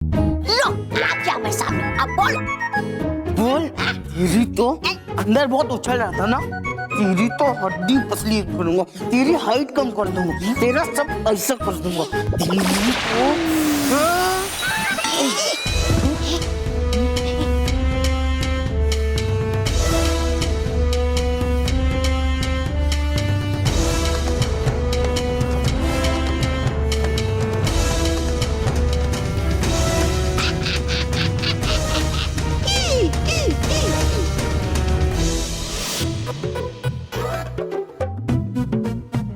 लो आ क्या मैं सामने, अब बोलो। बोल। तेरी तो अंदर बहुत उछल रहा था ना, तेरी तो हड्डी पसली करूंगा, तेरी हाइट कम कर दूंगा, तेरा सब ऐसा कर दूंगा, तेरी तो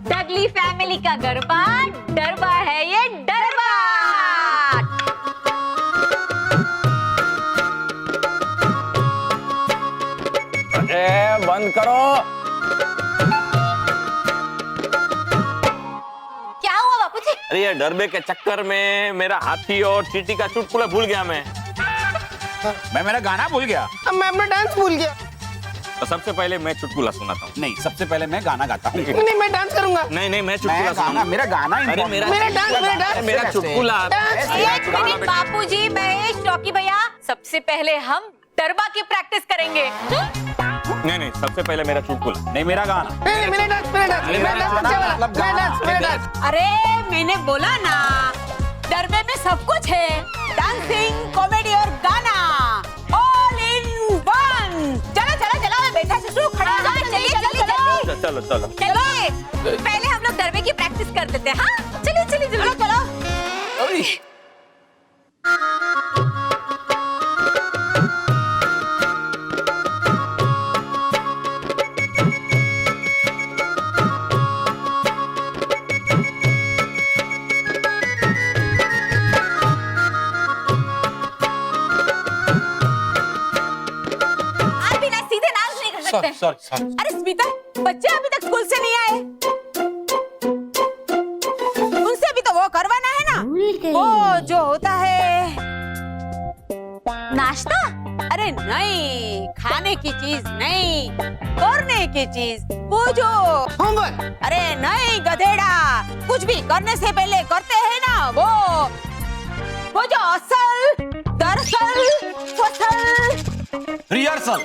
डगली फैमिली का गरबा डरबा है ये डरबा। बंद करो। क्या हुआ बापूजी? अरे ये डरबे के चक्कर में मेरा हाथी और चींटी का चुटकुला भूल गया मैं मेरा गाना भूल गया। अब मैं अपना डांस भूल गया। तो सबसे पहले मैं चुटकुला सुनाता हूँ। नहीं, सबसे पहले मैं गाना गाता हूँ। नहीं मैं डांस करूंगा। नहीं मैं चुटकुला सुनाऊंगा। मेरा गाना अरे मेरा डांस मेरा चुटकुला। एक मिनट बापूजी, महेश, चौकी भैया, सबसे पहले हम डरबा की प्रैक्टिस करेंगे। नहीं सबसे पहले मेरा चुटकुला। नहीं, मेरा गाना। मेरा डांस। अरे मैंने बोला ना, डरबे में सब कुछ है, डांसिंग, कॉमेडी और गाना, ऑल इन वन। चलो चलो चलो, बेटा शिशु खड़ा हो जाओ, चलिए चलो चलिए, पहले हम लोग डरबे की प्रैक्टिस कर देते हैं। हाँ चलिए चलो। सॉरी। अरे स्मिता, बच्चे अभी तक स्कूल से नहीं आए, उनसे भी तो वो करवाना है ना, वो जो होता है नाश्ता। अरे नहीं, खाने की चीज नहीं, करने की चीज, वो जो होमवर्क। अरे नहीं गधेड़ा, कुछ भी करने से पहले करते हैं ना, वो जो असल, दरअसल, फसल, रिहर्सल।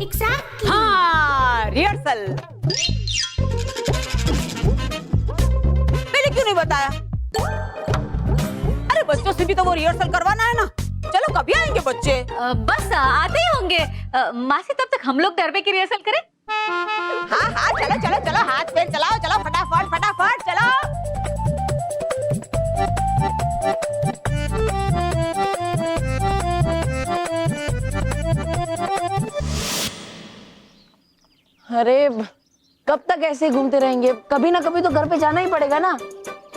एग्जैक्टली। हाँ, रिहर्सल। पहले क्यों नहीं बताया? अरे बच्चों से भी तो वो रिहर्सल करवाना है ना। चलो कभी आएंगे बच्चे? बस आते ही होंगे। मासी, तब तक हम लोग डरबे की रिहर्सल करें? हाँ चलो, हाथ पैर चलाओ, चलो फटाफट चलो। अरे कब तक ऐसे घूमते रहेंगे? कभी ना कभी तो घर पे जाना ही पड़ेगा ना।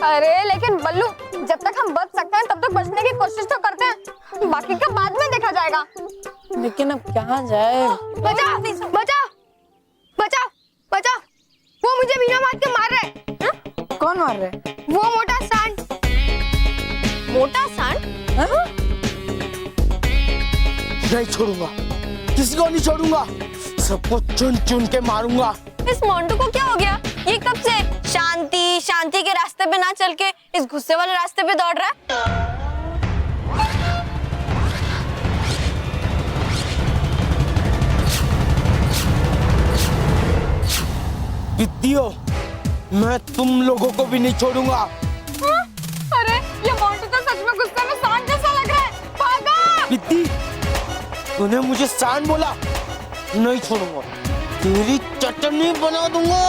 अरे लेकिन बल्लू, जब तक हम बच सकते हैं तब तक बचने की कोशिश तो करते हैं, बाकी का बाद में देखा जाएगा। लेकिन अब कहाँ जाए? बचाओ बचाओ बचाओ बचाओ, वो मुझे बिना मार के मार रहा है। हा? कौन मार रहा है? वो मोटा सांड। मोटा सांड? हाँ? नहीं छोड़ूंगा, किसी को नहीं छोड़ूंगा, सबको चुन चुन के मारूंगा। इस मोंटू को क्या हो गया? ये कब से शांति के रास्ते पे ना चल के इस गुस्से वाले रास्ते पे दौड़ रहा है? विद्यो, मैं तुम लोगों को भी नहीं छोड़ूंगा। हाँ? अरे ये मोंटू तो सच में गुस्से में सांड जैसा लग रहा है। भागो! विद्दी, तूने मुझे सांड बोला, नहीं छोड़ूंगा, तेरी चटनी बना दूंगा।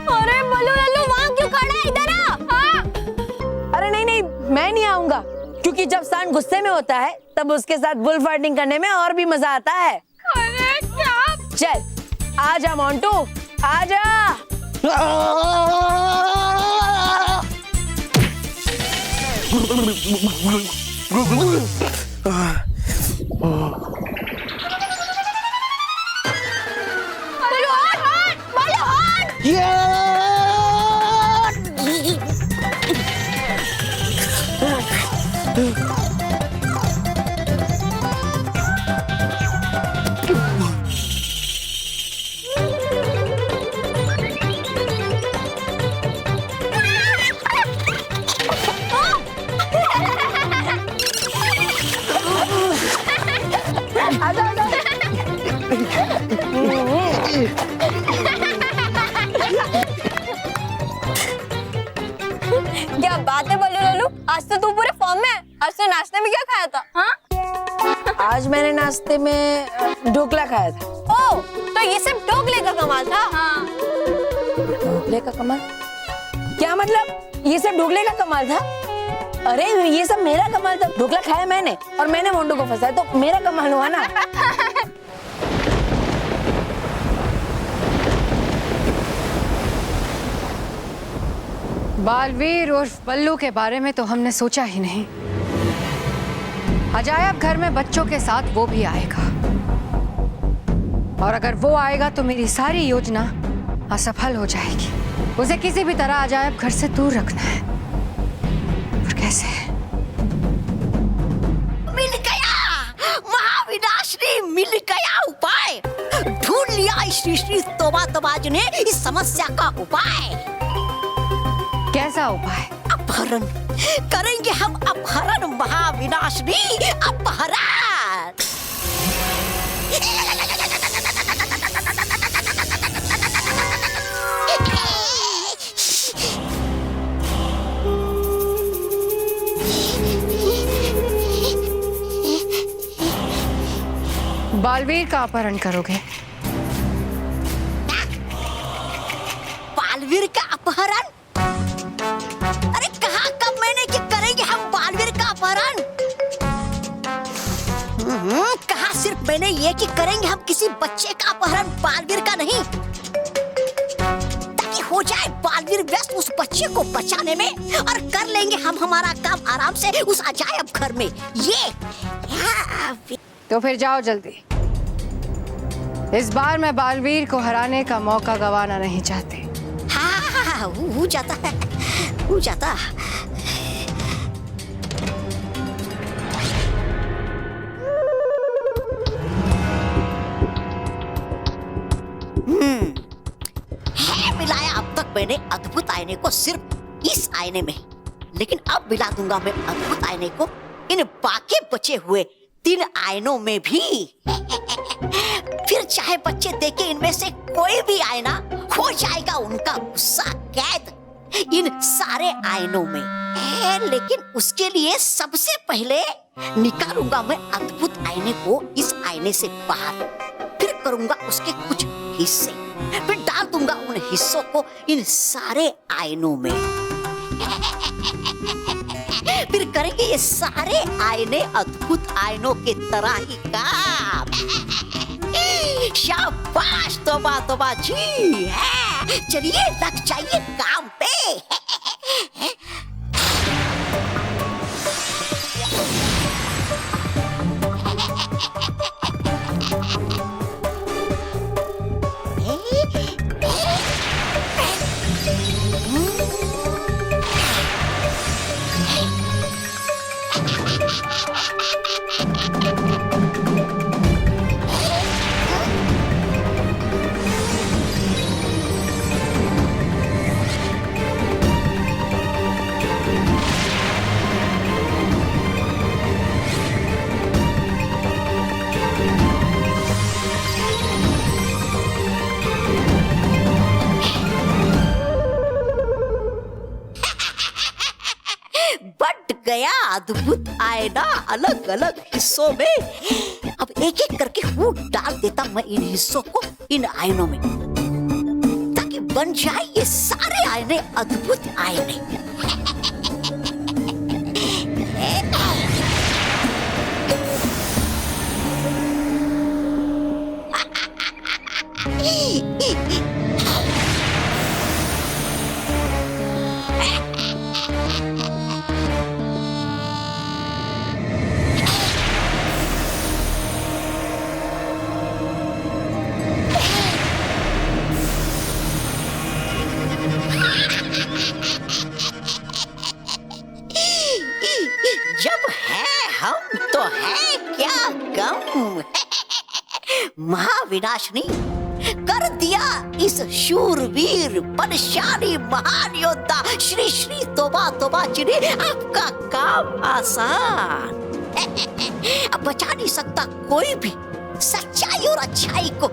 अरे बल्लू लल्लू, वहाँ क्यों खड़ा है? इधर आ। अरे नहीं, मैं नहीं आऊंगा, क्योंकि जब सांड गुस्से में होता है तब उसके साथ बुल फाइटिंग करने में और भी मजा आता है। अरे क्या? चल आजा मोंटू, आजा। नाश्ते में क्या खाया था? हाँ? आज मैंने नाश्ते में ढोकला खाया था। ओ, तो ये सब ढोकले का कमाल था। हाँ। ढोकले का कमाल? क्या मतलब? ये सब ढोकले का कमाल था? अरे ये सब मेरा कमाल था। ढोकला खाया मैंने और मैंने मोंटू को फंसाया, तो मेरा कमाल हुआ ना। बालवीर उर्फ बल्लू के बारे में तो हमने सोचा ही नहीं। अजायब घर में बच्चों के साथ वो भी आएगा, और अगर वो आएगा तो मेरी सारी योजना असफल हो जाएगी। उसे किसी भी तरह अजायब घर से दूर रखना है। और कैसे? मिल गया महाविनाशनी, मिल गया उपाय। ढूंढ लिया श्री श्री तोबा तोबाज ने इस समस्या का उपाय। कैसा उपाय? अपहरण करेंगे हम, अपहरण महाविनाशनी, अपहरण। बालवीर का अपहरण करोगे? बालवीर का अपहरण? अरे कहा कब मैंने कि करेंगे हम बालवीर का अपहरण? कहा सिर्फ मैंने ये कि करेंगे हम किसी बच्चे का अपहरण, बालवीर का नहीं, ताकि हो जाए बालवीर व्यस्त उस बच्चे को बचाने में, और कर लेंगे हम हमारा काम आराम से उस अजायब घर में। ये तो फिर जाओ जल्दी। इस बार मैं बालवीर को हराने का मौका गंवाना नहीं चाहती। हाँ, हो जाता है, हो जाता। है मिलाया अब तक मैंने अद्भुत आईने को सिर्फ इस आईने में, लेकिन अब मिला दूंगा मैं अद्भुत आईने को इन बाकी बचे हुए 3 आईनों में भी। फिर चाहे बच्चे देखे इनमें से कोई भी आईना, हो जाएगा उनका गुस्सा कैद इन सारे आईनों में। लेकिन उसके लिए सबसे पहले निकालूंगा मैं अद्भुत आईने को इस आईने से बाहर, फिर करूंगा उसके कुछ हिस्से, फिर डाल दूंगा उन हिस्सों को इन सारे आईनों में। फिर करेंगे ये सारे आईने अद्भुत आईनों के तरह ही काम। शाबाश तोबा तोबा जी, चलिए लग जाइए काम पे। गया अद्भुत आईना अलग अलग हिस्सों में। अब एक एक करके वो डाल देता मैं इन हिस्सों को इन आईनों में, ताकि बन जाए ये सारे आईने अद्भुत आईने। जब है हम तो है क्या गम। महाविनाशनी कर दिया इस शूरवीर बलशाली महान योद्धा श्री श्री तोबा तोबा जी ने आपका काम आसान। अब बचा नहीं सकता कोई भी सच्चाई और अच्छाई को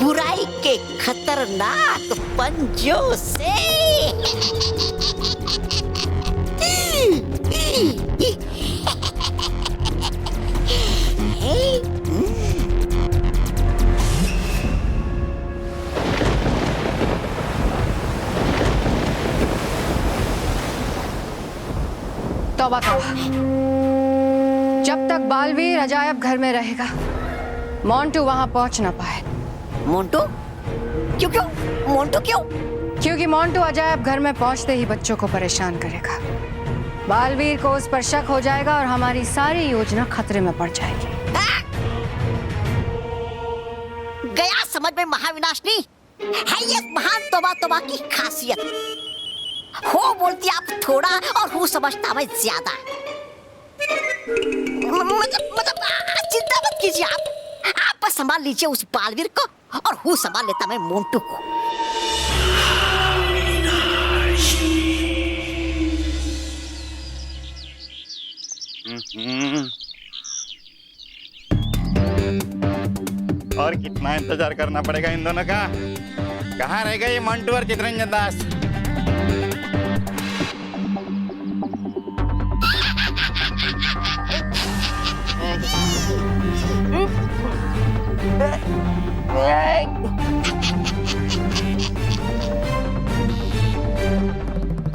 बुराई के खतरनाक पंजों से। तौबा तौबा। जब तक बालवीर अजायब घर में रहेगा मोंटू वहां पहुंच ना पाए। मोंटू क्यों क्यों मोंटू क्यों? क्योंकि मोंटू अजायब घर में पहुंचते ही बच्चों को परेशान करेगा। बालवीर को उस पर शक हो जाएगा और हमारी सारी योजना खतरे में पड़ जाएगी। गया समझ में महाविनाशनी है ये महान तौबा तौबा की खासियत। हो बोलती आप थोड़ा और हूँ समझता मैं ज्यादा। मतलब चिंता मत कीजिए आप बस संभाल लीजिए उस बालवीर को और हूँ संभाल लेता मैं मोंटू को। और कितना इंतजार करना पड़ेगा इन दोनों का? कहाँ रह गए मंटू और चितरंजन दास?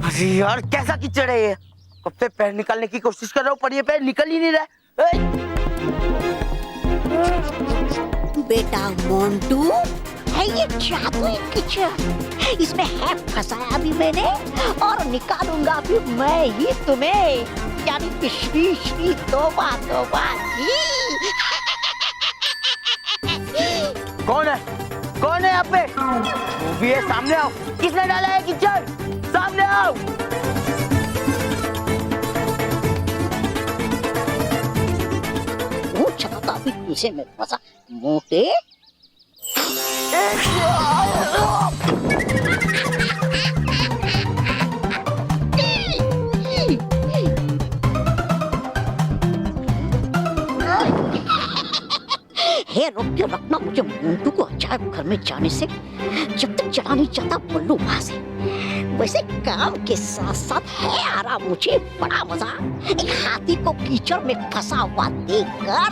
अरे यार कैसा कीचड़ है ये? कब से पैर निकालने की कोशिश कर रहा हूँ पर ये पैर निकल ही नहीं रहा। बेटा मोंटू है ये जादुई कीचड़, इसमें है फंसाया भी मैंने और निकालूंगा भी मैं ही तुम्हें, यानी कि श्री श्री तौबा तौबा की। कौन है यहाँ पे? वो भी है, सामने आओ। किसने डाला है कीचड़? सामने आओ। वो चलाता भी तुझे में फंसा मोटे। हे रोक के रखना मुझे मोंटू को अजायब घर में जाने से, जब तक चला नहीं जाता बल्लू वहां से। वैसे काम के साथ साथ है आराम मुझे बड़ा मजा एक हाथी को कीचड़ में फंसा हुआ देखकर।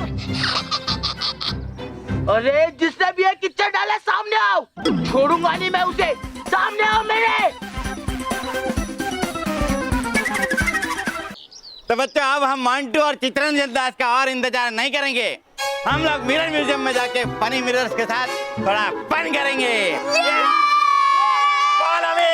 अरे जिसने भी ये कीचड़ डाला सामने आओ, छोड़ूंगा नहीं मैं उसे। सामने आओ मेरे। तो बच्चों अब हम मंटू और चितरंजन दास का और इंतजार नहीं करेंगे। हम लोग मिरर म्यूजियम में जाके फनी मिरर्स के साथ थोड़ा फन करेंगे। Follow me!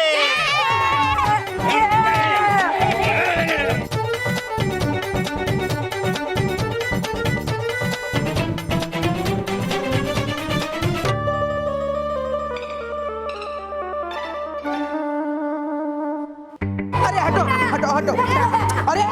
अरे हटो हटो हटो। अरे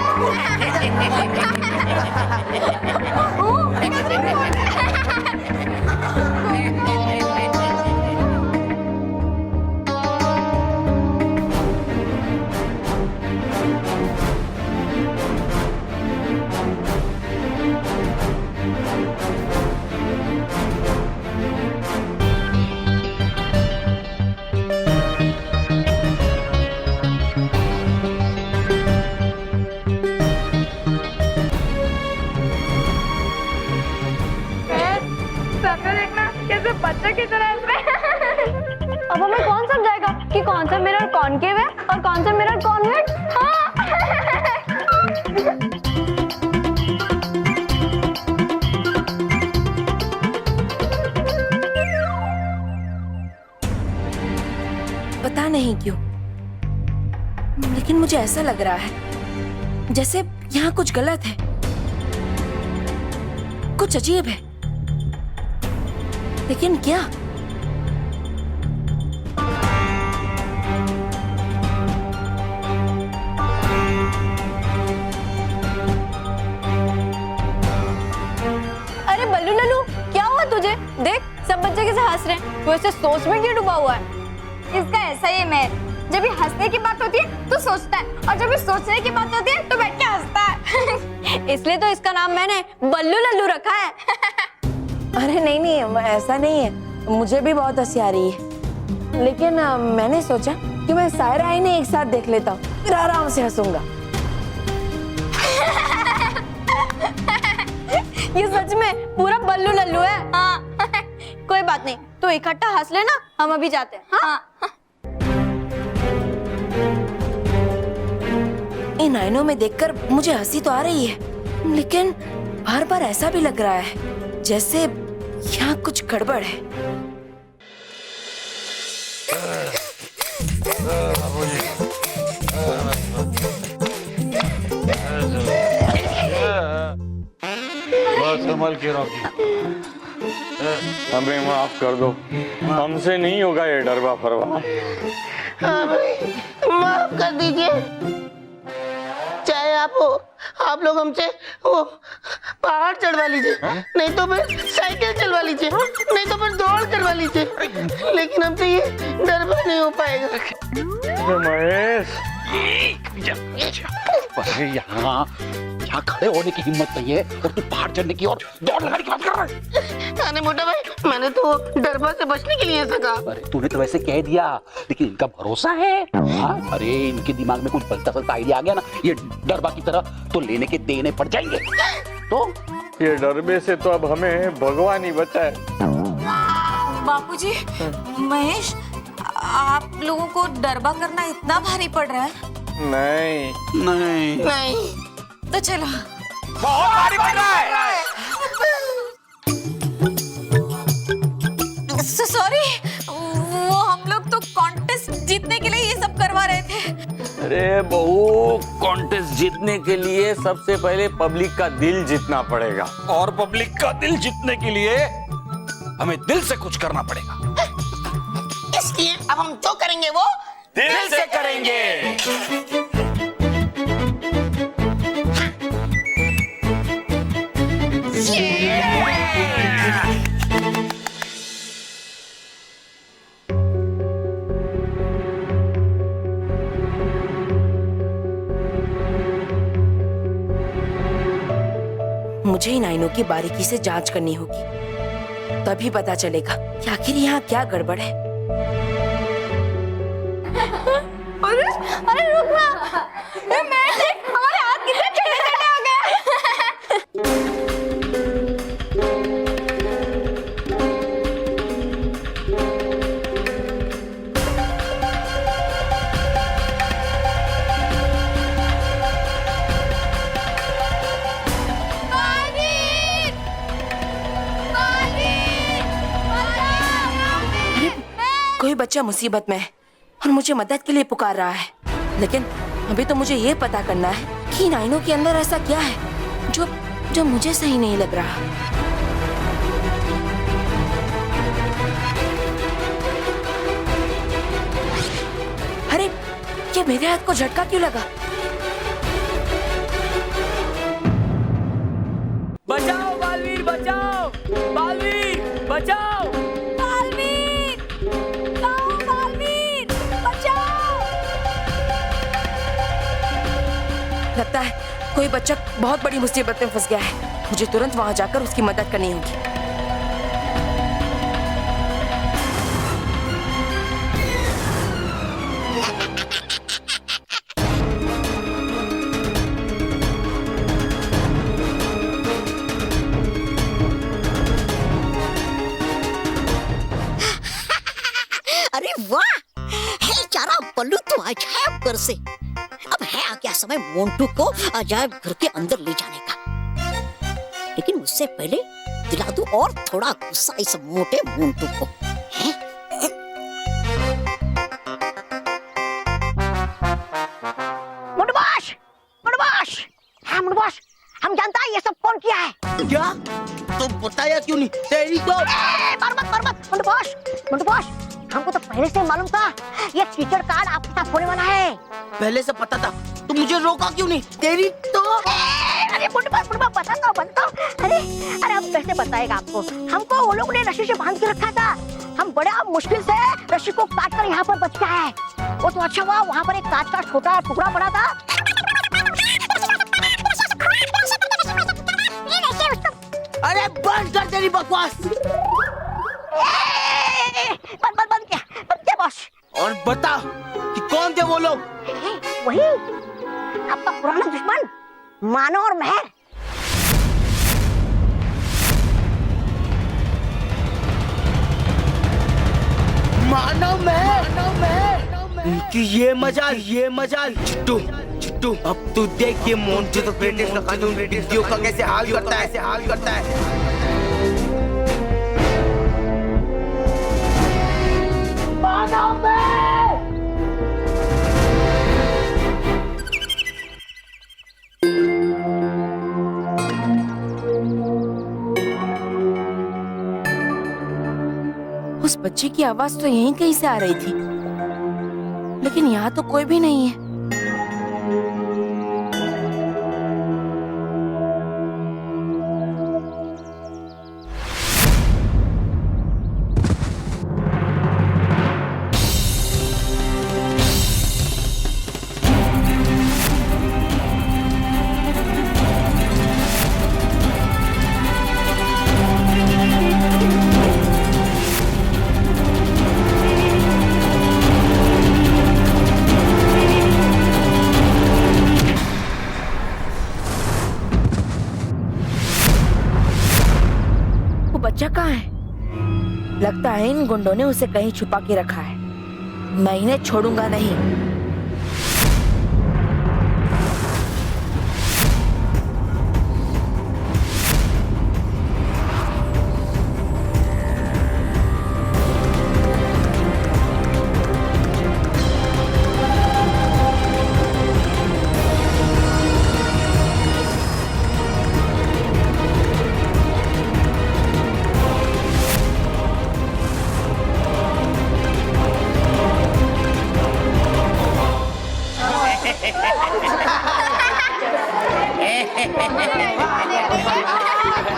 बच्चा की तरह अब हमें कौन समझाएगा कि कौन सा मिरर कॉनकेव है और कौन सा मिरर कॉन्वेक्स? पता नहीं क्यों, लेकिन मुझे ऐसा लग रहा है जैसे यहाँ कुछ गलत है, कुछ अजीब है। लेकिन क्या? अरे बल्लू लल्लू, क्या हुआ तुझे? देख सब बच्चे कैसे हंस रहे हैं। तू ऐसे सोच में क्यों डूबा हुआ है? इसका ऐसा ही है, जब भी हंसने की बात होती है तो सोचता है, और जब भी सोचने की बात होती है तो बैठ के हंसता है। इसलिए तो इसका नाम मैंने बल्लू लल्लू रखा है। अरे नहीं नहीं, ऐसा नहीं है, मुझे भी बहुत हंसी आ रही है, लेकिन मैंने सोचा कि मैं सायरा इन्हें एक साथ देख लेता हूँ, फिर आराम से हंसूंगा। ये सच में पूरा बल्लू लल्लू है। हाँ। कोई बात नहीं, तो इकट्ठा हंस लेना, हम अभी जाते हैं। हाँ? इन आईनों में देखकर मुझे हंसी तो आ रही है, लेकिन बार बार ऐसा भी लग रहा है जैसे यहाँ कुछ गड़बड़ है। संभल के रखी। हमें माफ कर दो, हमसे नहीं होगा ये डरवा फरवा। हाँ भाई, माफ कर दीजिए। चाहे आप लोग हमसे वो पहाड़ चढ़वा लीजिए, नहीं तो फिर साइकिल चलवा लीजिए, नहीं तो फिर दौड़ करवा लीजिए, लेकिन हमसे ये डरवा नहीं हो पाएगा। महेश, अरे यहाँ खड़े होने की हिम्मत नहीं है और तू पहाड़ चढ़ने की और दौड़ लगाने की बात कर रहा है। अरे मोटा भाई, मैंने तो डरबा से बचने के लिए ऐसा कहा। अरे तूने तो वैसे कह दिया, लेकिन इनका भरोसा है। हाँ? अरे इनके दिमाग में कुछ बलता सलता आइडिया आ गया ना, ये डरबा की तरह तो लेने के देने पड़ जाएंगे। तो ये डरबे से तो अब हमें भगवान ही बचाए। बापूजी, महेश, आप लोगों को डरबा करना इतना भारी पड़ रहा है? नहीं नहीं नहीं तो चलो। बहुत भारी पड़ रहा है। सॉरी, वो हम लोग तो कॉन्टेस्ट जीतने के लिए ये सब करवा रहे थे। अरे बहू, कॉन्टेस्ट जीतने के लिए सबसे पहले पब्लिक का दिल जीतना पड़ेगा, और पब्लिक का दिल जीतने के लिए हमें दिल से कुछ करना पड़ेगा। इसलिए अब हम जो करेंगे वो दिल से करेंगे। मुझे इन आईनों की बारीकी से जांच करनी होगी, तभी पता चलेगा कि आखिर यहाँ क्या गड़बड़ है। अरे रुक ना, हमारे हाथ कितने छोटे हो गए। कोई बच्चा मुसीबत में है और मुझे मदद के लिए पुकार रहा है, लेकिन अभी तो मुझे ये पता करना है कि इन आईनों के अंदर ऐसा क्या है जो मुझे सही नहीं लग रहा। अरे ये मेरे हाथ को झटका क्यों लगा? बचाओ बालवीर, बचाओ बालवीर, बचाओ बालवीर, बालवीर, बचाओ। लगता है कोई बच्चा बहुत बड़ी मुसीबत में फंस गया है। मुझे तुरंत वहां जाकर उसकी मदद करनी होगी। अरे वाह, है चारा बल्लू तो अजायब घर से। अब है आ क्या समय मोंटू को अजायब घर के अंदर ले जाने का, लेकिन उससे पहले दिला दूं और थोड़ा गुस्सा इस मोटे मोंटू को। हैं? मुंडबाश, मुंडबाश, हाँ मुंडबाश, हम जानता है ये सब कौन किया है। क्या? तो बताया क्यों नहीं? तेरी तो मत मुंडबाश, मुंडबाश, हमको तो पहले से मालूम था ये टीचर कार्ड आपके साथ होने वाला है। पहले से पता था, तो मुझे रोका क्यों नहीं? तेरी तो अरे मुंडबाश, बताता हूँ। अरे अब कैसे बताएगा आपको? हमको वो लोग ने रस्सी से बांध के रखा था। हम बड़ा मुश्किल से रस्सी को काट कर यहाँ पर बच गया है। वो तो अच्छा हुआ, वहाँ पर एक कांच का छोटा टुकड़ा पड़ा था। अरे बंद कर तेरी बकवास। बंद क्या बॉस? और बता कि कौन थे वो लोग? वही आपका पुराना दुश्मन मानो और महर। मानव महर। इनकी ये मजाल चिट्टू। बिट्टू, अब तू देख ये मोन्टू तो ब्रिटिश का कानून वीडियो का कैसे हाल करता है। उस बच्चे की आवाज तो यहीं कहीं से आ रही थी, लेकिन यहाँ तो कोई भी नहीं है। बच्चा कहाँ है? लगता है इन गुंडों ने उसे कहीं छुपा के रखा है। मैं इन्हें छोड़ूंगा नहीं।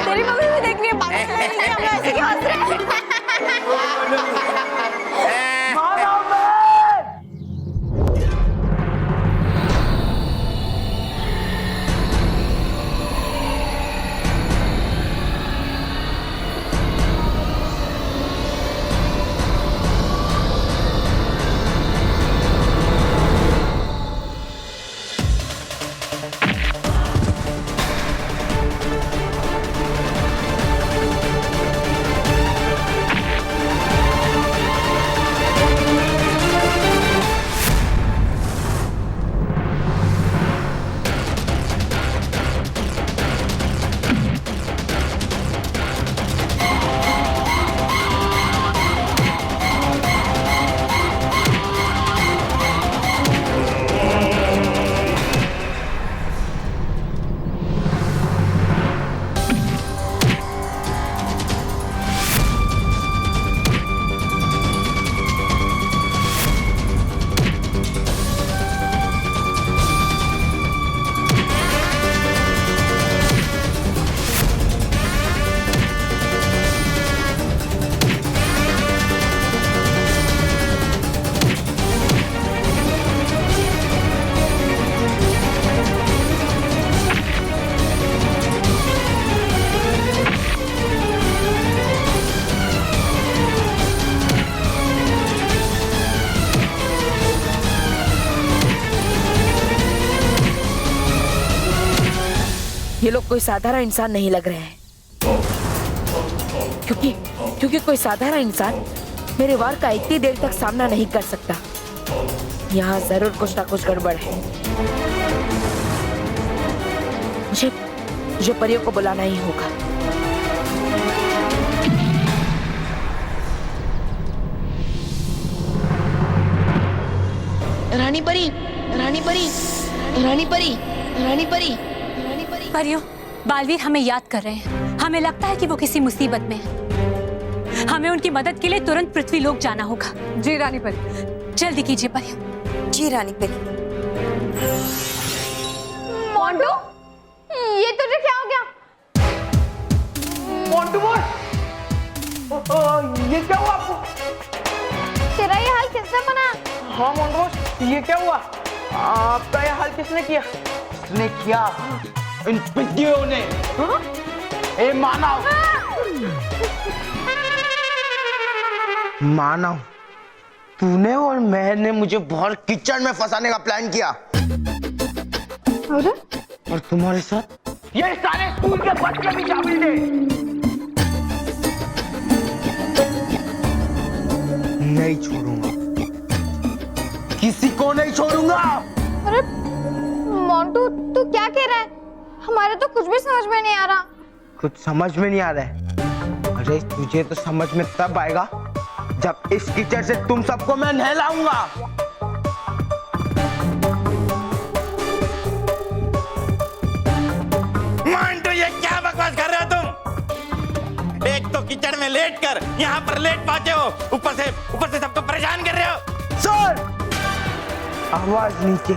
तेरी मम्मी भी देख रही है, बात कर रही है, हम लोग ऐसे क्यों हंस रहे हैं? ये लोग कोई साधारण इंसान नहीं लग रहे हैं, क्योंकि कोई साधारण इंसान मेरे वार का इतनी देर तक सामना नहीं कर सकता। यहाँ जरूर कुछ ना कुछ गड़बड़ है। मुझे परियों को बुलाना ही होगा। रानी परी, रानी परी, रानी परी, रानी परी। परियों, बालवीर हमें याद कर रहे हैं। हमें लगता है कि वो किसी मुसीबत में है। हमें उनकी मदद के लिए तुरंत पृथ्वी लोक जाना होगा। जी रानी परी। जल्दी कीजिए परियों। जी रानी परी। मोंटू, ये तुझे क्या हो गया? मोंटू बोल, ये क्या हुआ आपको? तेरा ये हाल किसने बनाया? हाँ मोंटू बोल, ये क्या हुआ? आपका ये हाल किसने किया? किसने किया? इन पिद्दियों ने। ए मानव, मानव, तूने और महर ने मुझे बहुत किचन में फंसाने का प्लान किया। अरे? और तुम्हारे साथ ये सारे स्कूल के बच्चे भी शामिल थे। नहीं छोड़ूंगा, किसी को नहीं छोड़ूंगा। अरे मोंटू तू क्या कह रहा है? हमारे तो कुछ भी समझ में नहीं आ रहा। कुछ समझ में नहीं आ रहा है? अरे तुझे तो समझ में तब आएगा जब इस कीचड़ से तुम सबको मैं नहलाऊंगा। मांटू, ये क्या बकवास कर रहे हो तुम? एक तो कीचड़ में लेट कर यहाँ पर लेट पहुंचे हो, ऊपर से सबको परेशान कर रहे हो। सर, आवाज नीचे,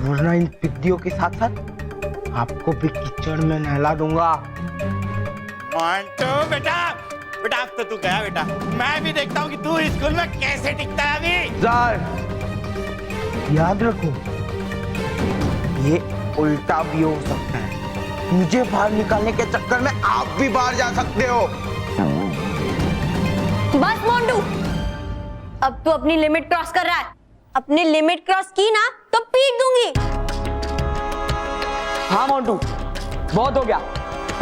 वरना इन पिद्दियों के साथ साथ आपको भी कीचड़ में नहला दूंगा। मांटू बेटा अब तो तू गया बेटा। मैं भी देखता हूँ कि तू स्कूल में कैसे टिकता है अभी। सर, याद रखो, ये उल्टा भी हो सकता है। मुझे बाहर निकालने के चक्कर में आप भी बाहर जा सकते हो। बस मोंटू, अब तू अपनी लिमिट क्रॉस कर रहा है। अपनी लिमिट क्रॉस की ना तो पीट दूंगी। हाँ मोंटू, बहुत हो गया।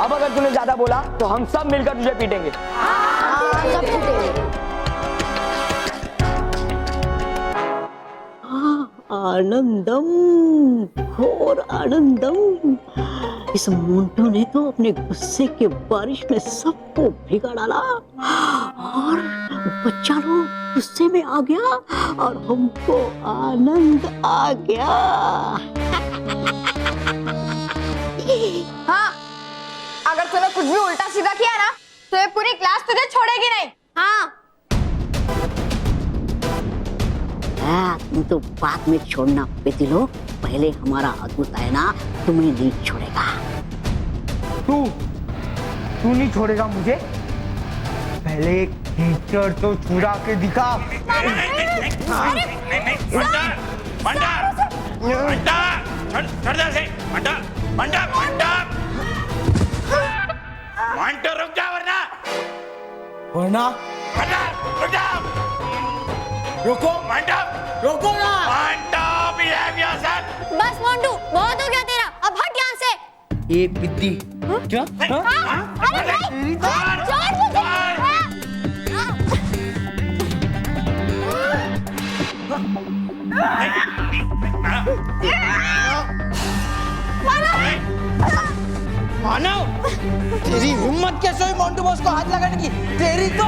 अब अगर तूने ज्यादा बोला तो हम सब मिलकर तुझे पीटेंगे। सब पीटेंगे। आनंदम, घोर आनंदम। इस मोंटू ने तो अपने गुस्से के बारिश में सबको भिगा डाला और बच्चा लोग गुस्से में आ गया और हमको आनंद आ गया। हाँ, अगर तूने कुछ भी उल्टा सीधा किया ना तो ये पूरी क्लास तुझे छोड़ेगी नहीं। हाँ, तुम तो बाद में छोड़ना बेटी लोग, पहले हमारा अद्भुत आयना तुम्हें नहीं छोड़ेगा। तू नहीं छोड़ेगा मुझे? पहले कीचड़ तो छुड़ा के दिखा। मांटू रुक जा, वरना रुक जा। रोको, मांटू रोको ना। मांटू, बिहेव योरसेल्फ। बस मोंटू, बहुत हो गया तेरा, अब हट यहाँ से। ये पिद्दी क्या? अरे नहीं, छोड़ मानव, तेरी हिम्मत कैसे हुई मोंटू बॉस को हाथ लगाने की? तेरी तो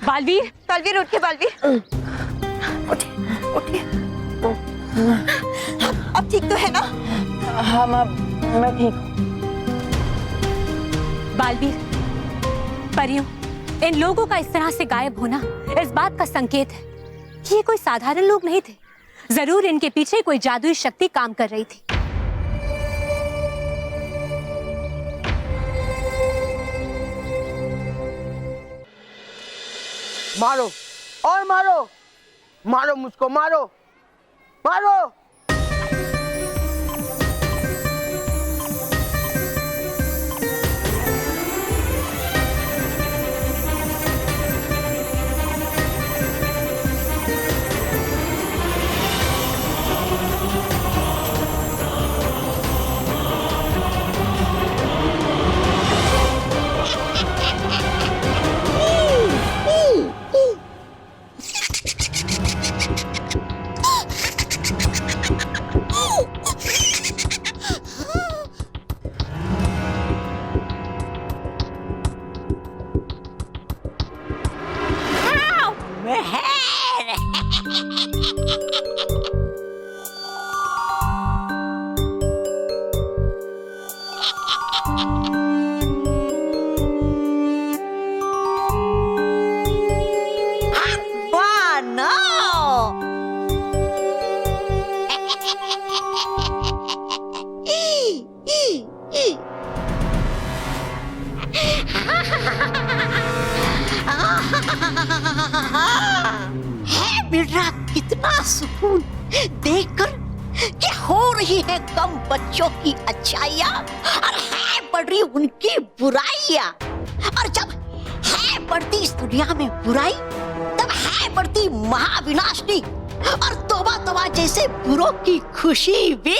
बालवीर, बालवीर उठ के बालवीर उठिए अब ठीक तो है ना? हाँ माँ, मैं ठीक हूँ। बालवीर, परियों, इन लोगों का इस तरह से गायब होना इस बात का संकेत है कि ये कोई साधारण लोग नहीं थे। जरूर इनके पीछे कोई जादुई शक्ति काम कर रही थी। मारो और मारो, मारो मुझको, मारो मारो। कितना सुकून देखकर कि हो रही है कम बच्चों की अच्छाइयाँ और है बढ़ रही उनकी बुराइयाँ। और जब है बढ़ती इस दुनिया में बुराई, तब है बढ़ती महाविनाशनी और तौबा तौबा जैसे बुरों की खुशी भी।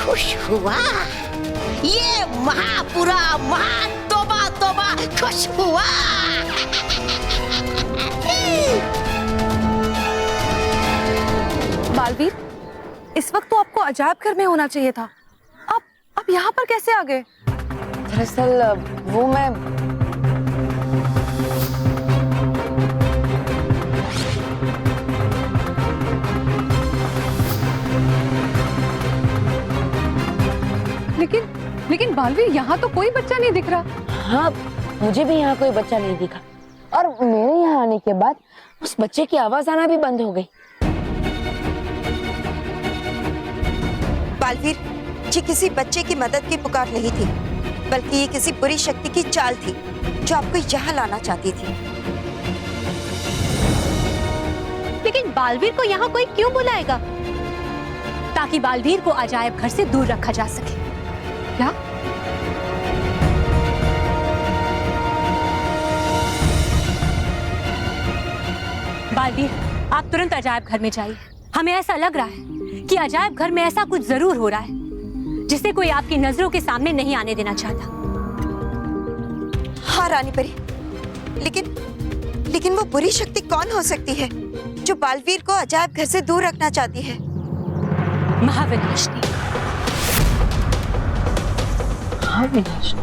खुश हुआ ये महापुरा, महा तौबा तौबा खुश हुआ। बालवीर, इस वक्त तो आपको अजायब घर में होना चाहिए था। आप यहाँ पर कैसे आ गए? दरअसल वो मैं लेकिन बालवीर, यहाँ तो कोई बच्चा नहीं दिख रहा। हाँ, मुझे भी यहाँ कोई बच्चा नहीं दिखा और मेरे यहाँ आने के बाद उस बच्चे की आवाज आना भी बंद हो गई। बालवीर, ये किसी बच्चे की मदद की पुकार नहीं थी, बल्कि ये किसी बुरी शक्ति की चाल थी जो आपको यहाँ लाना चाहती थी। लेकिन बालवीर को यहाँ कोई क्यों बुलाएगा? ताकि बालवीर को अजायब घर से दूर रखा जा सके। क्या? बालवीर, आप तुरंत अजायब घर में जाइए। हमें ऐसा लग रहा है कि अजायब घर में ऐसा कुछ जरूर हो रहा है जिसे कोई आपकी नजरों के सामने नहीं आने देना चाहता। हाँ रानी परी, लेकिन वो बुरी शक्ति कौन हो सकती है जो बालवीर को अजायब घर से दूर रखना चाहती है? महाविनाशनी। महाविनाशनी।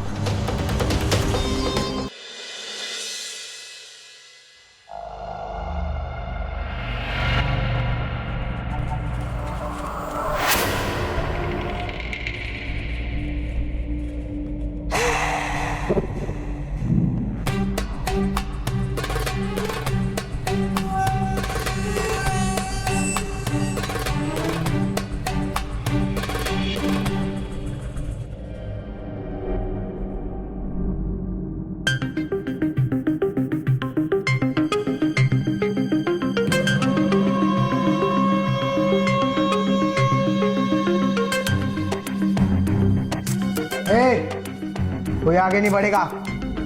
कोई आगे नहीं बढ़ेगा,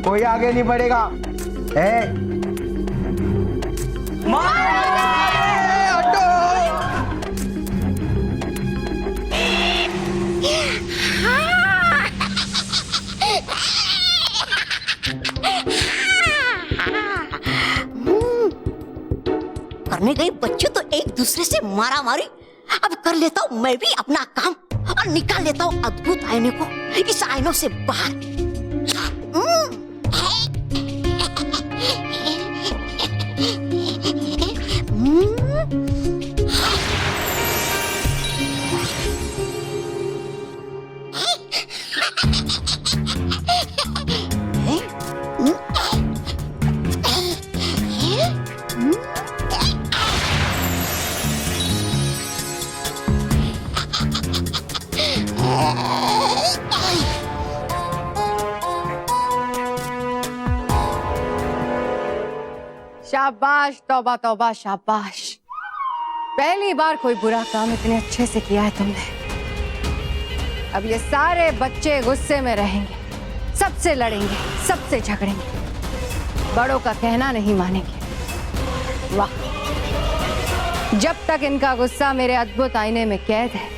कोई आगे नहीं बढ़ेगा। करने गए बच्चे तो एक दूसरे से मारा मारी। अब कर लेता हूँ मैं भी अपना काम और निकाल लेता हूँ अद्भुत आईने को इस आईनों से बाहर। शाबाश, तौबा तौबा, शाबाश। पहली बार कोई बुरा काम इतने अच्छे से किया है तुमने। अब ये सारे बच्चे गुस्से में रहेंगे, सबसे लड़ेंगे, सबसे झगड़ेंगे, बड़ों का कहना नहीं मानेंगे। वाह, जब तक इनका गुस्सा मेरे अद्भुत आईने में कैद है,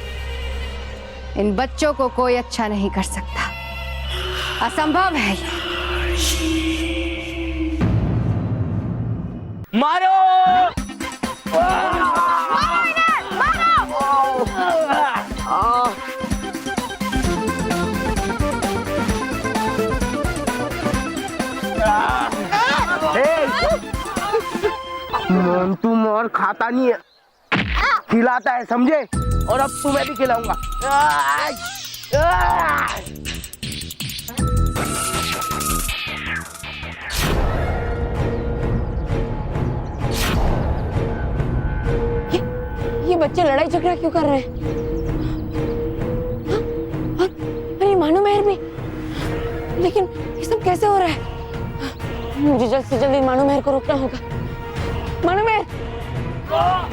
इन बच्चों को कोई अच्छा नहीं कर सकता। असंभव है ये। मारो! तू मार खाता नहीं है, खिलाता है, समझे? और अब तुम्हें भी खिलाऊंगा। ये बच्चे लड़ाई झगड़ा क्यों कर रहे हैं? हाँ? अरे मानो मेहर भी, लेकिन ये सब कैसे हो रहा है? मुझे जल्द से जल्द मानो मेहर को रोकना होगा। मानो मेहर,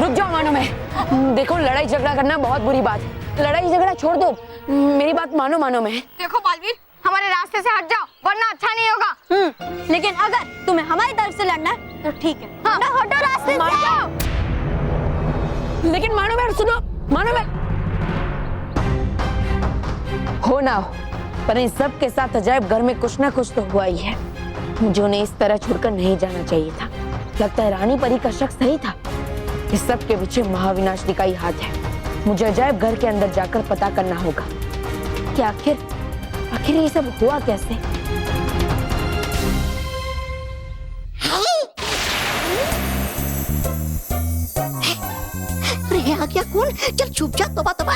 रुक जाओ मानो मेहर। देखो, लड़ाई झगड़ा करना बहुत बुरी बात है, लड़ाई झगड़ा छोड़ दो, मेरी बात मानो मानो मेहर। देखो बालवीर, हमारे रास्ते से हट जाओ वरना अच्छा नहीं होगा। लेकिन अगर तुम्हें हमारी तरफ से लड़ना है तो ठीक है। हाँ, हटो रास्ते से। लेकिन मानो मेहर सुनो, मानो मेहर, हो ना हो, पर इन सब के साथ अजायब घर में कुछ ना कुछ तो हुआ ही है। मुझे उन्हें इस तरह छोड़कर नहीं जाना चाहिए था। लगता है रानी परी का शक सही था। इस सब के पीछे महाविनाशनी का ही हाथ है। मुझे अजायब घर के अंदर जाकर पता करना होगा कि आखिर ये सब हुआ कैसे। अरे आ गया कौन? चल छुप जा, तौबा तौबा।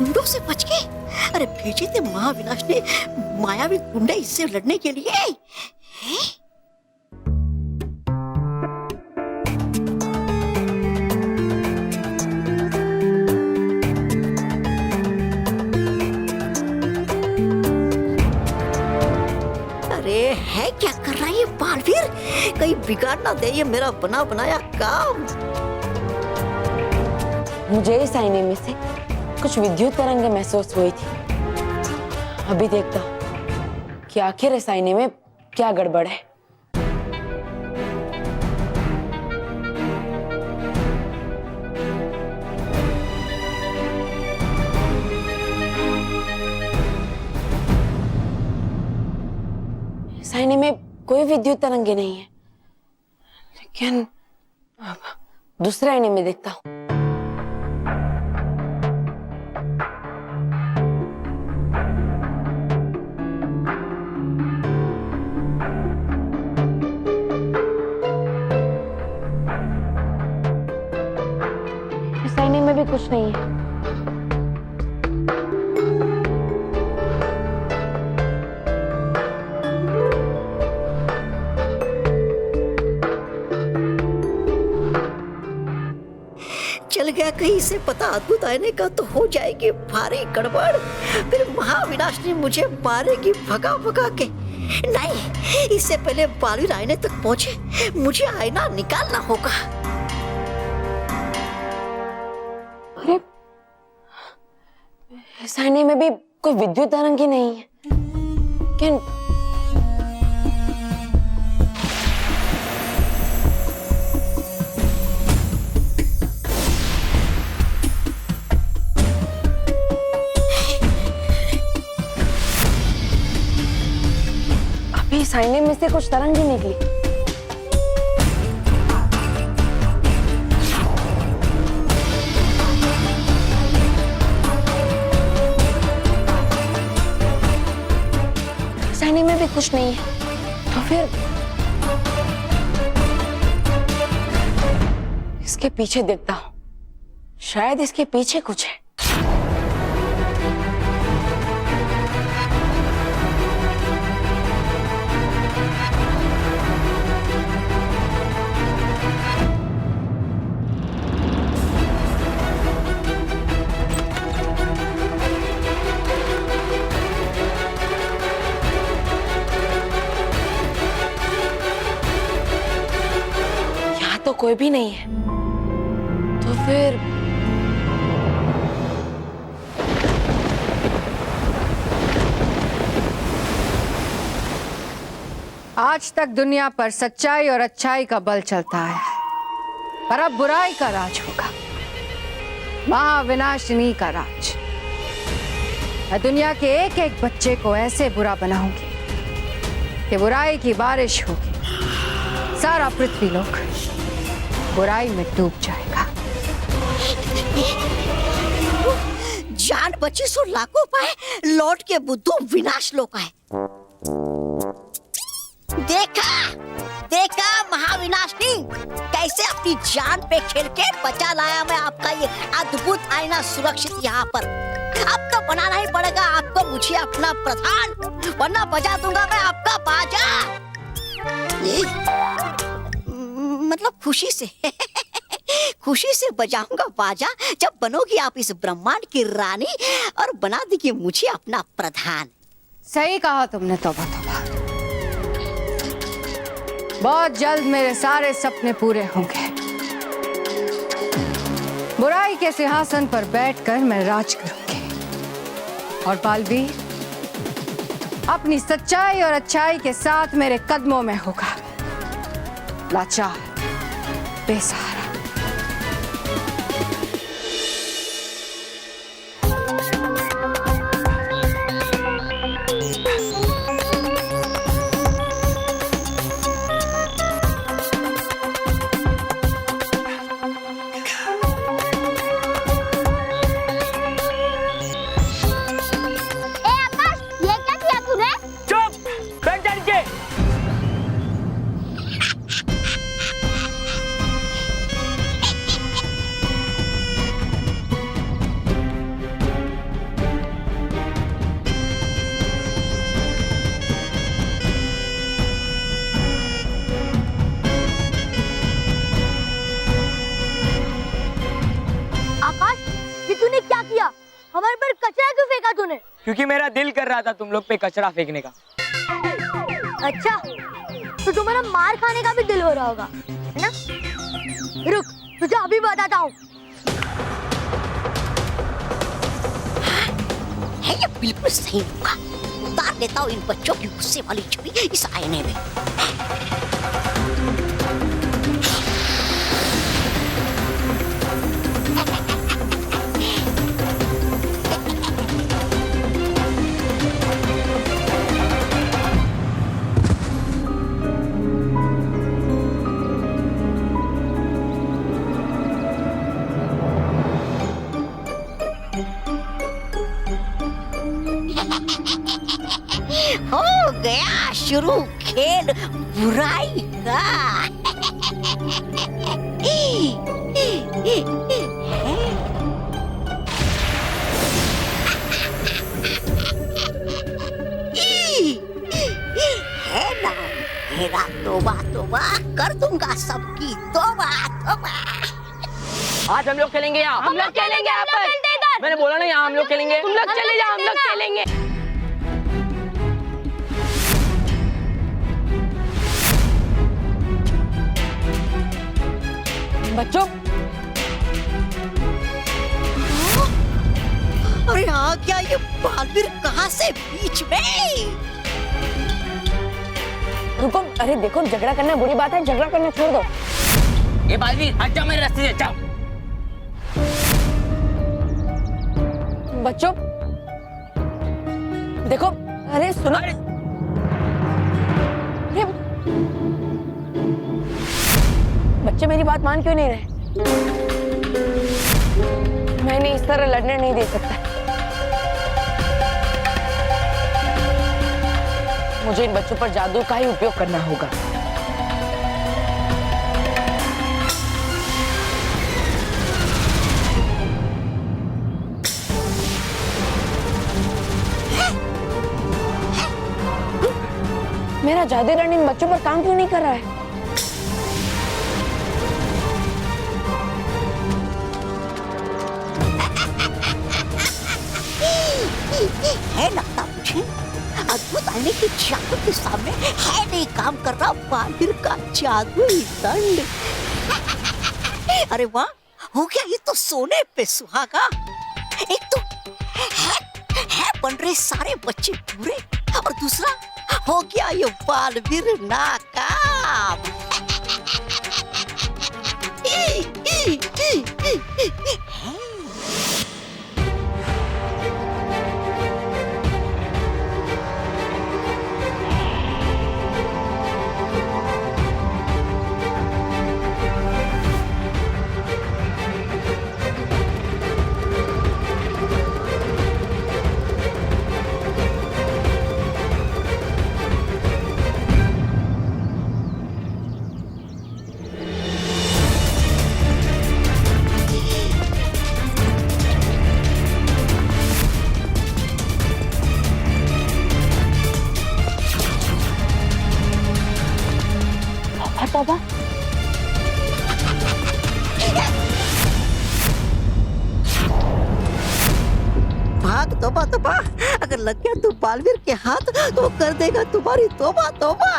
गुंडों से बच के? अरे भेजे थे महाविनाश ने मायावी गुंडा इससे लड़ने के लिए। हैं? अरे है क्या कर रहा है ये बालवीर? कहीं बिगाड़ ना दे ये मेरा बना बनाया काम। मुझे इस आईने में से कुछ विद्युत तरंगें महसूस हुई थी। अभी देखता हूँ कि आखिर इस आईने में क्या गड़बड़ है। इस आईने में कोई विद्युत तरंगें नहीं है, लेकिन दूसरे आईने में देखता हूँ। में भी कुछ नहीं है। चल गया कहीं से पता अद्भुत आईने का तो हो जाएगी भारी गड़बड़। फिर महाविनाश ने मुझे मारेगी भगा भगा के। नहीं, इससे पहले बालवीर आईने तक पहुंचे मुझे आईना निकालना होगा। इस आईने में भी कोई विद्युत तरंग ही नहीं है। क्या आईने में से कुछ तरंगी निकली। इस आईने में भी कुछ नहीं है, तो फिर इसके पीछे देखता हूँ, शायद इसके पीछे कुछ है। यहाँ तो कोई भी नहीं है, तो फिर आज तक दुनिया पर सच्चाई और अच्छाई का बल चलता है, पर अब बुराई का राज होगा, महाविनाशिनी का राज। मैं दुनिया के एक एक बच्चे को ऐसे बुरा बनाऊंगी कि बुराई की बारिश होगी, सारा पृथ्वीलोक बुराई में डूब जाएगा। जान बची सो लाखों पाए, लौट के बुद्धू विनाश लोक आए। देखा महाविनाशनी, कैसे अपनी जान पे खेल के बचा लाया मैं आपका ये अद्भुत आईना सुरक्षित यहाँ पर। अब तो बनाना ही पड़ेगा आपको मुझे अपना प्रधान, वरना बजा दूंगा मैं आपका बाजा। मतलब खुशी से खुशी से बजाऊंगा बाजा जब बनोगी आप इस ब्रह्मांड की रानी और बना देगी मुझे अपना प्रधान। सही कहा तुमने, तौबा तौबा। बहुत जल्द मेरे सारे सपने पूरे होंगे। बुराई के सिंहासन पर बैठकर मैं राज करूंगी और बालवीर अपनी सच्चाई और अच्छाई के साथ मेरे कदमों में होगा, लाचार, बेसहारा। हमारे पर कचरा क्यों फेंका तूने? क्योंकि मेरा दिल कर रहा था तुम लोग पे कचरा फेंकने का। अच्छा, तो तुम्हारा मार खाने का भी दिल हो रहा होगा, है ना? रुक, तुझे अभी बताता हूँ। है ये बिल्कुल सही होगा। उतार लेता हूँ इन बच्चों की गुस्से वाली छवि इस आईने में। हो गया शुरू खेल बुराई का। है ना मेरा तोबा तोबा कर दूंगा सबकी तोबा तोबा। आज हम लोग खेलेंगे यहाँ, हम लोग खेलेंगे यहाँ पर। मैंने बोला ना यहाँ हम लोग खेलेंगे। तुम लोग चले जाओ, हम लोग खेलेंगे। बच्चों, अरे आ गया ये बालवीर कहाँ से बीच में? रुको, अरे देखो झगड़ा करना बुरी बात है, झगड़ा करना छोड़ दो। ये बालवीर हट जाओ मेरे रास्ते से, जाओ। बच्चों देखो, अरे सुनो, बच्चे मेरी बात मान क्यों नहीं रहे? मैं इन्हें इस तरह लड़ने नहीं दे सकता। मुझे इन बच्चों पर जादू का ही उपयोग करना होगा। मेरा जादू रन इन बच्चों पर काम क्यों नहीं कर रहा है? है लगता मुझे अद्भुत आईने की जादू के सामने है नहीं काम कर रहा बालिर का जादुई दंड। अरे वाह, हो गया ये तो सोने पे सुहागा। एक तो है बन रहे सारे बच्चे पूरे, और दूसरा हो गया ये बालवीर नाकाम। तौबा, भाग तौबा तौबा, अगर लग गया तू बालवीर के हाथ तो कर देगा तुम्हारी तौबा तौबा।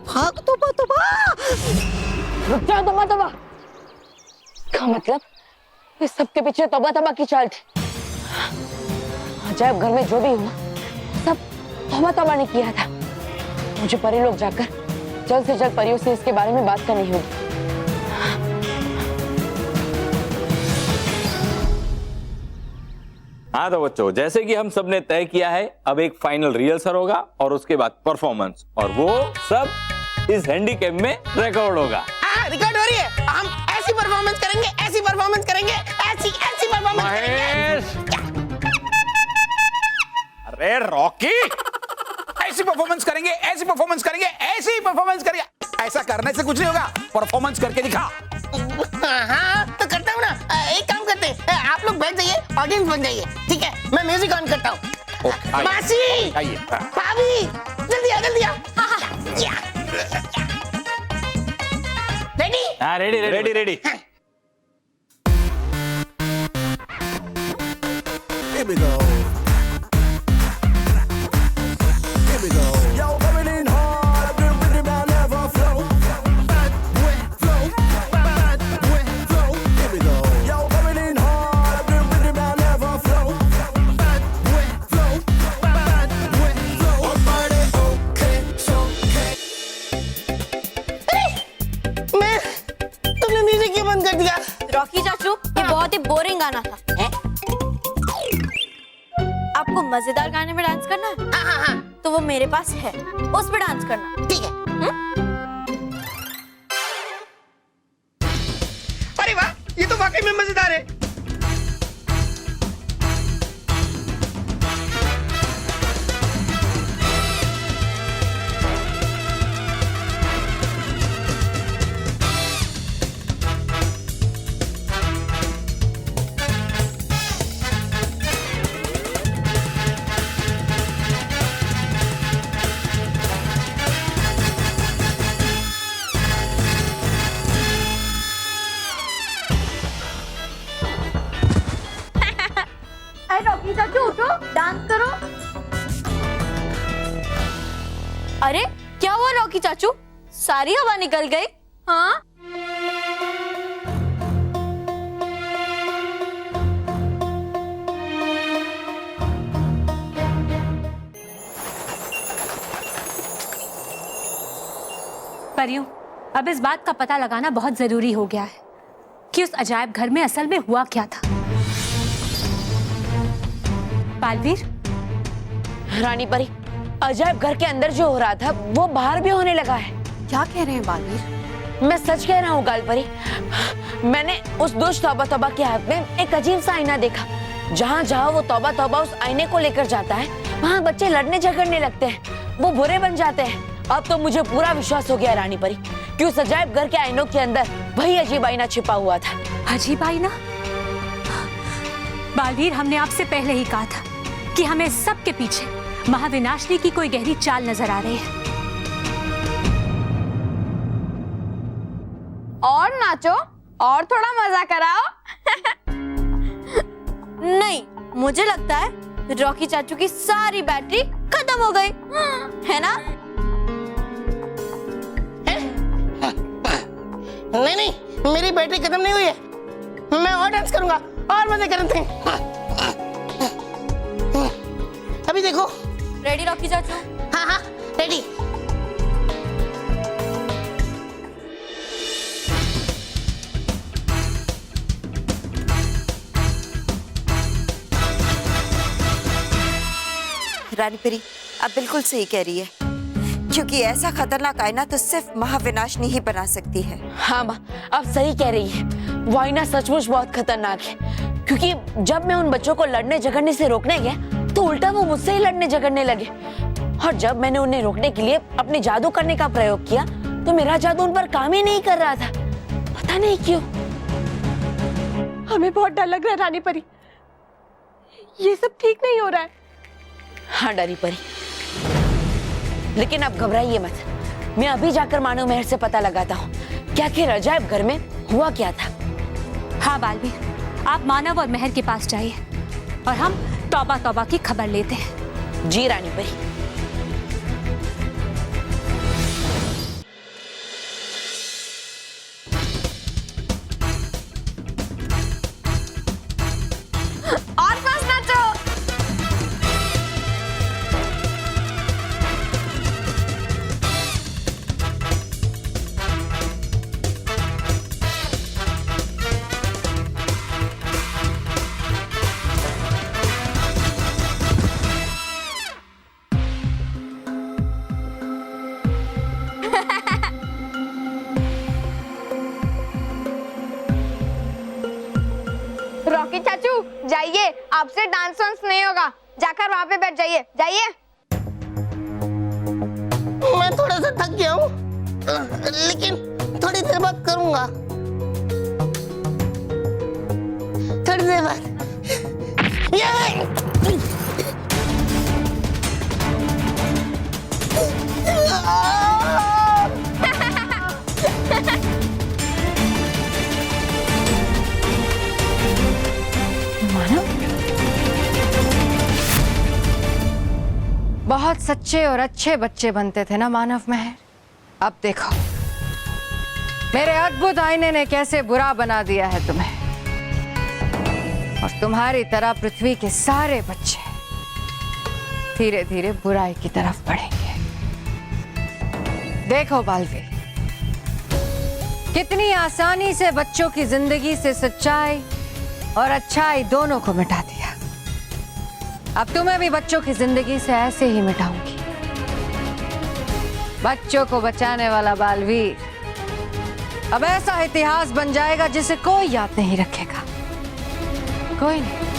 भाग तौबा तौबा। रुक जाओ तौबा तौबा। क्या मतलब? इस सब के पीछे तौबा तौबा की चाल थी। अजायब घर में जो भी हुआ सब तौबा तौबा ने किया था। मुझे परी लोग जाकर जल्द से जल्द परियों से इसके बारे में बात करनी होगी। हाँ तो बच्चों, जैसे कि हम सब ने तय किया है, अब एक फाइनल रिहर्सल होगा और उसके बाद परफॉर्मेंस, और वो सब इस हैंडीकैप में रिकॉर्ड होगा। रिकॉर्ड हो रही है। हम ऐसी परफॉर्मेंस करेंगे, ऐसी परफॉर्मेंस करेंगे, ऐसी परफॉर्मेंस करेंगे। अरे रॉकी, ऐसी परफॉर्मेंस करेंगे, ऐसी परफॉर्मेंस करेंगे, ऐसी परफॉर्मेंस करेंगे। ऐसा करने से कुछ नहीं होगा, परफॉर्मेंस करके दिखा। हाँ तो करता हूँ ना। एक काम करते हैं, आप लोग बैठ जाइए, ऑडियंस बन जाइए, ठीक है? मैं म्यूजिक ऑन करता हूँ। मासी, भाभी, जल्दी आ, जल्दी आ। रेडी? हाँ ready ready ready. Here we go. Here we go. Yo, coming in hard, I feel pretty man never flow. Bad boy flow, bad boy flow. Here we go. Yo, coming in hard, I feel pretty man never flow. Bad boy flow, bad boy flow. Oh, party, okay, so okay. मैं तुमने music क्यों बंद कर दिया? Rocky चाचू, ये बहुत ही boring गाना था। आपको मजेदार गाने में डांस करना है? हाँ हाँ हाँ। तो वो मेरे पास है, उस पे डांस करना। ठीक है। अरे वाह, ये तो वाकई में मजेदार है। रॉकी चाचू उठो, डांस करो। अरे क्या हुआ रॉकी चाचू, सारी हवा निकल गई? हाँ परियों, अब इस बात का पता लगाना बहुत जरूरी हो गया है कि उस अजायब घर में असल में हुआ क्या था। बालवीर, रानी परी, अजायब घर के अंदर जो हो रहा था वो बाहर भी होने लगा है। क्या कह रहे हैं बालवीर? मैं सच कह रहा हूँ गालपरी। मैंने उस दुष्ट तौबा तौबा के हाथ में एक अजीब सा आईना देखा। जहाँ जहाँ वो तौबा तौबा उस आईने को लेकर जाता है, वहाँ बच्चे लड़ने झगड़ने लगते हैं, वो बुरे बन जाते हैं। अब तो मुझे पूरा विश्वास हो गया रानी परी कि उस अजायब घर के आईनों के अंदर वही अजीब आईना छिपा हुआ था। अजीब आईना? बालवीर, हमने आपसे पहले ही कहा था कि हमें सबके पीछे महाविनाशनी की कोई गहरी चाल नजर आ रही है। और नाचो और थोड़ा मजा कराओ। नहीं, मुझे लगता है रॉकी चाचू की सारी बैटरी खत्म हो गई है ना? नहीं नहीं, मेरी बैटरी खत्म नहीं हुई है। मैं और डांस करूंगा और मजे करते हैं। अभी देखो। रेडी रॉकी चाचू? हाँ हाँ रेडी। रानी परी आप बिल्कुल सही कह रही है, क्योंकि ऐसा खतरनाक आईना तो सिर्फ महाविनाशनी ही बना सकती है। हाँ माँ, आप सही कह रही है। वो आईना सचमुच बहुत खतरनाक है, क्योंकि जब मैं उन बच्चों को लड़ने झगड़ने से रोकने गया तो उल्टा वो मुझसे ही लड़ने झगड़ने लगे। और जब मैंने उन्हें रोकने के लिए अपने जादू करने का प्रयोग किया तो मेरा जादू उन पर काम ही नहीं कर रहा था, पता नहीं क्यों। हमें बहुत डर लग रहा है रानी परी, ये सब ठीक नहीं हो रहा है। हाँ डरी परी, लेकिन आप घबराइए मत। मैं अभी जाकर मानव महल से पता लगाता हूँ कि आखिर अजायब घर में हुआ क्या था। हाँ बालवीर, आप मानव और महर के पास जाइए और हम तौबा तौबा की खबर लेते हैं। जी रानी परी। और पास नाचो। रॉकी चाचू जाइए, आपसे डांस वांस नहीं होगा, जाकर वहाँ पे बैठ जाइए। जाइए। मैं थोड़ा सा थक गया हूँ, लेकिन थोड़ी देर बाद करूंगा। थोड़ी देर बाद। बहुत सच्चे और अच्छे बच्चे बनते थे ना मानव महर। अब देखो मेरे अद्भुत आईने ने कैसे बुरा बना दिया है तुम्हें। और तुम्हारी तरह पृथ्वी के सारे बच्चे धीरे धीरे बुराई की तरफ बढ़ेंगे। देखो बालवीर, कितनी आसानी से बच्चों की जिंदगी से सच्चाई और अच्छाई दोनों को मिटा दिया। अब तुम्हें भी बच्चों की जिंदगी से ऐसे ही मिटाऊंगी। बच्चों को बचाने वाला बालवीर अब ऐसा इतिहास बन जाएगा जिसे कोई याद नहीं रखेगा। कोई नहीं।